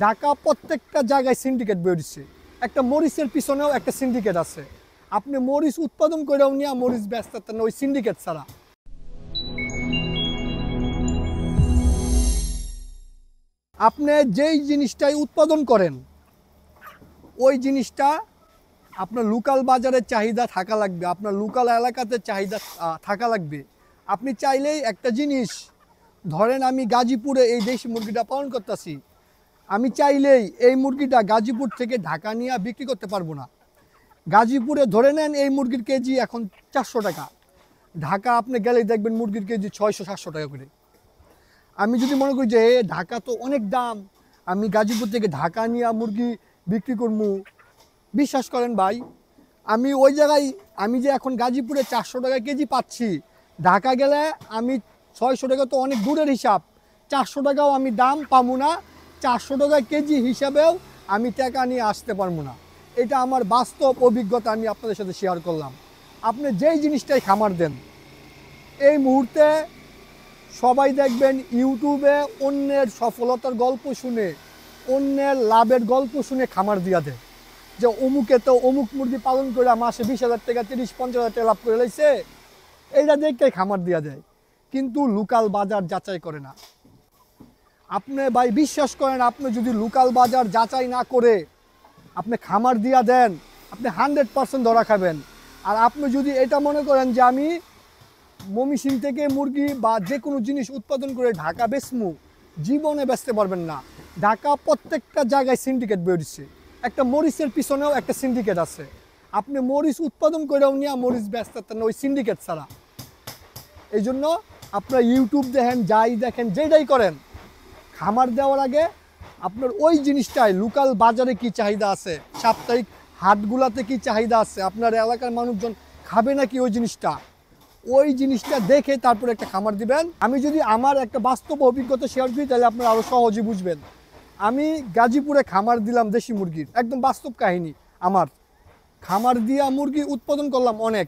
ঢাকা প্রত্যেকটা জায়গায় সিন্ডিকেট বেরিয়েছে। একটা মরিচের পিছনেও একটা সিন্ডিকেট আছে। আপনি মরিচ উৎপাদন করেও নিয়ে মরিচ বেচতেন ওই সিন্ডিকেট ছাড়া। আপনি যেই জিনিসটাই উৎপাদন করেন ওই জিনিসটা আপনার লোকাল বাজারে চাহিদা থাকা লাগবে, আপনার লোকাল এলাকাতে চাহিদা থাকা লাগবে। আপনি চাইলেই একটা জিনিস, ধরেন আমি গাজীপুরে এই দেশি মুরগিটা পালন করতেছি, আমি চাইলেই এই মুরগিটা গাজীপুর থেকে ঢাকা নিয়ে বিক্রি করতে পারবো না। গাজীপুরে ধরে নেন এই মুরগির কেজি এখন 400 টাকা, ঢাকা আপনি গেলেই দেখবেন মুরগির কেজি 600-700 টাকা করে। আমি যদি মনে করি যে ঢাকা তো অনেক দাম, আমি গাজীপুর থেকে ঢাকা নিয়ে মুরগি বিক্রি করবো, বিশ্বাস করেন ভাই, আমি ওই জায়গায় আমি যে এখন গাজীপুরে 400 টাকা কেজি পাচ্ছি, ঢাকা গেলে আমি 600 টাকা তো অনেক দূরের হিসাব, 400 টাকাও আমি দাম পাবো না, 400 টাকা কেজি হিসাবেও আমি টাকা নিয়ে আসতে পারবো না। এটা আমার বাস্তব অভিজ্ঞতা, আমি আপনাদের সাথে শেয়ার করলাম। আপনি যেই জিনিসটাই খামার দেন, এই মুহূর্তে সবাই দেখবেন ইউটিউবে অন্যের সফলতার গল্প শুনে, অন্যের লাভের গল্প শুনে খামার দিয়া দেয়, যে অমুকে তো অমুক মুরগি পালন করে মাসে 20,000 টাকা 30-50,000 টাকা লাভ করে লাইছে, এইটা দেখে খামার দিয়া দেয়, কিন্তু লোকাল বাজার যাচাই করে না। আপনি ভাই বিশ্বাস করেন, আপনি যদি লোকাল বাজার যাচাই না করে আপনি খামার দিয়া দেন, আপনি 100% ধরা খাবেন। আর আপনি যদি এটা মনে করেন যে আমি ময়মনসিং থেকে মুরগি বা যে কোনো জিনিস উৎপাদন করে ঢাকা বেচমু, জীবনে বেচতে পারবেন না। ঢাকা প্রত্যেকটা জায়গায় সিন্ডিকেট বেরিয়েছে। একটা মরিচের পিছনেও একটা সিন্ডিকেট আছে। আপনি মরিচ উৎপাদন করেও নিয়ে মরিচ বেচতেন ওই সিন্ডিকেট ছাড়া। এই জন্য আপনার ইউটিউব দেখেন, যাই দেখেন, যেটাই করেন, খামার দেওয়ার আগে আপনার ওই জিনিসটাই লোকাল বাজারে কি চাহিদা আছে, সাপ্তাহিক হাটগুলাতে কি চাহিদা আছে, আপনার এলাকার মানুষজন খাবে নাকি ওই জিনিসটা দেখে তারপরে একটা খামার দিবেন। আমি যদি আমার একটা বাস্তব অভিজ্ঞতা শেয়ার করি তাহলে আপনারা আরও সহজে বুঝবেন। আমি গাজীপুরে খামার দিলাম দেশি মুরগির, একদম বাস্তব কাহিনী। আমার খামার দিয়া মুরগি উৎপাদন করলাম অনেক,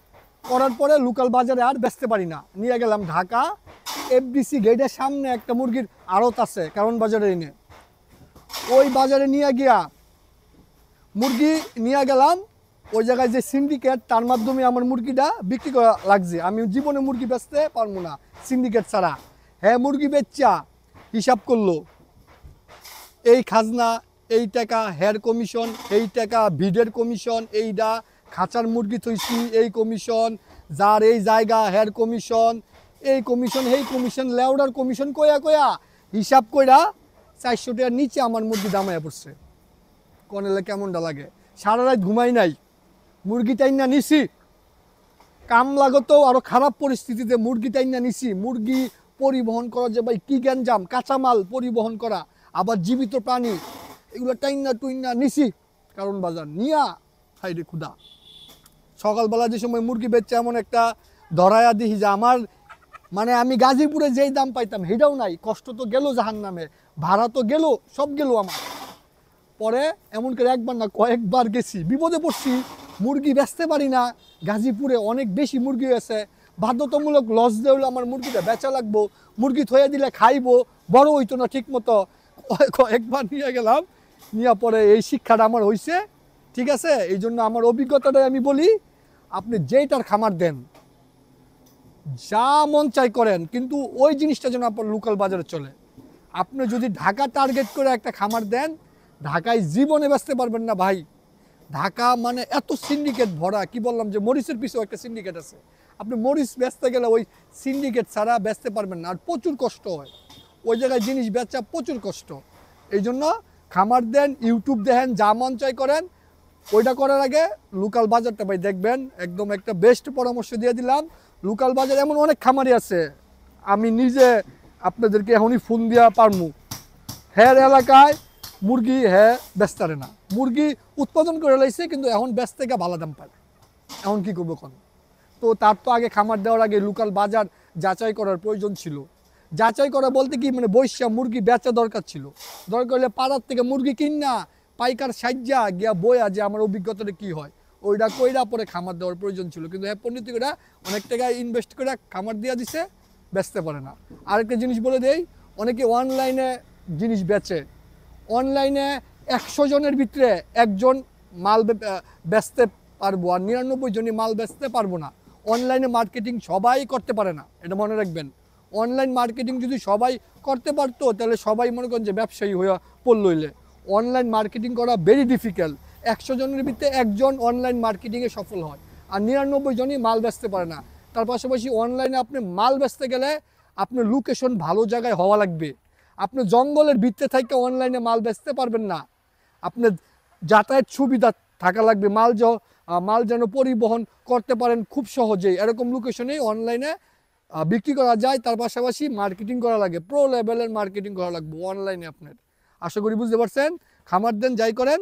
করার পরে লোকাল বাজারে আর বেচতে পারি না, নিয়ে গেলাম ঢাকা এফডিসি গেটের সামনে একটা মুরগির আড়ত আছে কারণ বাজারে এনে, ওই বাজারে নিয়ে গিয়া মুরগি নিয়ে গেলাম। ওই জায়গায় যে সিন্ডিকেট, তার মাধ্যমে আমার মুরগিটা বিক্রি করা লাগছে। আমি জীবনে মুরগি বেচতে পারবো না সিন্ডিকেট ছাড়া। হ্যাঁ, মুরগি বেচা হিসাব করলো, এই খাজনা, এই টাকা হেয়ার কমিশন, এই টাকা ভিডের কমিশন, এইটা খাঁচার মুরগি থইছি এই কমিশন, যার এই জায়গা হেয়ার কমিশন, এই কমিশন, এই কমিশন, লেউডার কমিশন, কয়া হিসাব কইরা 400 টাকার নিচে আমার মুরগি দামাইয়া পড়ছে। কনেলে কেমনটা লাগে? সারা রাত ঘুমাই নাই, মুরগি টাইনা নিছি, কাম লাগতো আরো খারাপ পরিস্থিতিতে মুরগি টাইনা নিছি। মুরগি পরিবহন করা যে ভাই কি গ্যাঞ্জাম, কাঁচামাল পরিবহন করা, আবার জীবিত প্রাণী, এগুলো টাইনা টুইনা নিছি কারণ বাজার নিয়া। হাইরে ক্ষুদা, সকালবেলা যে সময় মুরগি বেচছে এমন একটা ধরায়া দিহি যে আমার মানে আমি গাজীপুরে যেই দাম পাইতাম সেটাও নাই। কষ্ট তো গেল জাহান্নামে, ভাড়া তো গেল, সব গেল আমার। পরে এমন করে একবার না কয়েকবার গেছি, বিপদে পড়ছি, মুরগি বেচতে পারি না। গাজীপুরে অনেক বেশি মুরগি হয়েছে, বাধ্যতামূলক লস দেওয়া আমার মুরগিটা বেচা লাগবো, মুরগি থয়ে দিলে খাইবো, বড় হইতো না ঠিক মতো। কয়েকবার নিয়ে গেলাম, নিয়ে পরে এই শিক্ষাটা আমার হয়েছে। ঠিক আছে, এই জন্য আমার অভিজ্ঞতাটাই আমি বলি, আপনি যেইটার খামার দেন, যা মন চাই করেন, কিন্তু ওই জিনিসটা যেন আপনার লোকাল বাজারে চলে। আপনি যদি ঢাকা টার্গেট করে একটা খামার দেন, ঢাকায় জীবনে বেচতে পারবেন না ভাই। ঢাকা মানে এত সিন্ডিকেট ভরা, কি বললাম যে মরিচের পিছু একটা সিন্ডিকেট আছে। আপনি মরিচ বেচতে গেলে ওই সিন্ডিকেট ছাড়া বেচতে পারবেন না, আর প্রচুর কষ্ট হয় ওই জায়গায় জিনিস বেচা, প্রচুর কষ্ট। এই জন্য খামার দেন, ইউটিউব দেখেন, যা মন চাই করেন, ওইটা করার আগে লোকাল বাজারটা ভাই দেখবেন। একদম একটা বেস্ট পরামর্শ দিয়ে দিলাম। লোকাল বাজার এমন অনেক খামারি আছে, আমি নিজে আপনাদেরকে এখনই ফোন দিয়া পারমু, হ্যাঁ এলাকায় মুরগি হ্যাঁ বেচতারে না, মুরগি উৎপাদন করে লাইছে কিন্তু এখন বেচ থেকে ভালো দাম পায়, এখন কি করবো কোন? তো তার তো আগে খামার দেওয়ার আগে লোকাল বাজার যাচাই করার প্রয়োজন ছিল। যাচাই করা বলতে কি, মানে বৈশা মুরগি বেচা দরকার ছিল। দরকার হলে পাড়ার থেকে মুরগি কিনা পাইকার সাজ্জা গিয়া বইয়া যে আমার অভিজ্ঞতাটা কি হয় ওইটা কইরা পরে খামার দেওয়ার প্রয়োজন ছিল। কিন্তু হ্যাঁ, পণ্ডিতরা অনেক টাকা ইনভেস্ট করে খামার দিয়া দিছে, বেচতে পারে না। আরেকটা জিনিস বলে দেই, অনেকে অনলাইনে জিনিস বেচে, অনলাইনে 100 জনের ভিতরে একজন মাল বেচতে পারবো, আর 99 জনই মাল বেচতে পারবো না। অনলাইনে মার্কেটিং সবাই করতে পারে না, এটা মনে রাখবেন। অনলাইন মার্কেটিং যদি সবাই করতে পারতো তাহলে সবাই মনে করেন যে ব্যবসায়ী হয়ে পড়লইলে। অনলাইন মার্কেটিং করা ভেরি ডিফিকাল্ট। 100 জনের ভিতরে একজন অনলাইন মার্কেটিংয়ে সফল হয়, আর 99 জনই মাল বেচতে পারে না। তার পাশাপাশি অনলাইনে আপনি মাল বেচতে গেলে আপনার লোকেশন ভালো জায়গায় হওয়া লাগবে। আপনি জঙ্গলের ভিতরে থেকে অনলাইনে মাল বেচতে পারবেন না। আপনার যাতায়াত সুবিধা থাকা লাগবে, মাল যেন পরিবহন করতে পারেন খুব সহজেই, এরকম লোকেশনেই অনলাইনে বিক্রি করা যায়। তার পাশাপাশি মার্কেটিং করা লাগে, প্রো লেভেলের মার্কেটিং করা লাগবে অনলাইনে আপনার। আশা করি বুঝতে পারছেন। খামার দেন যাই করেন,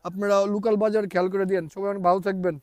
আপনারা লোকাল বাজার খেয়াল করে দিন। সবাই অনেক ভালো থাকবেন।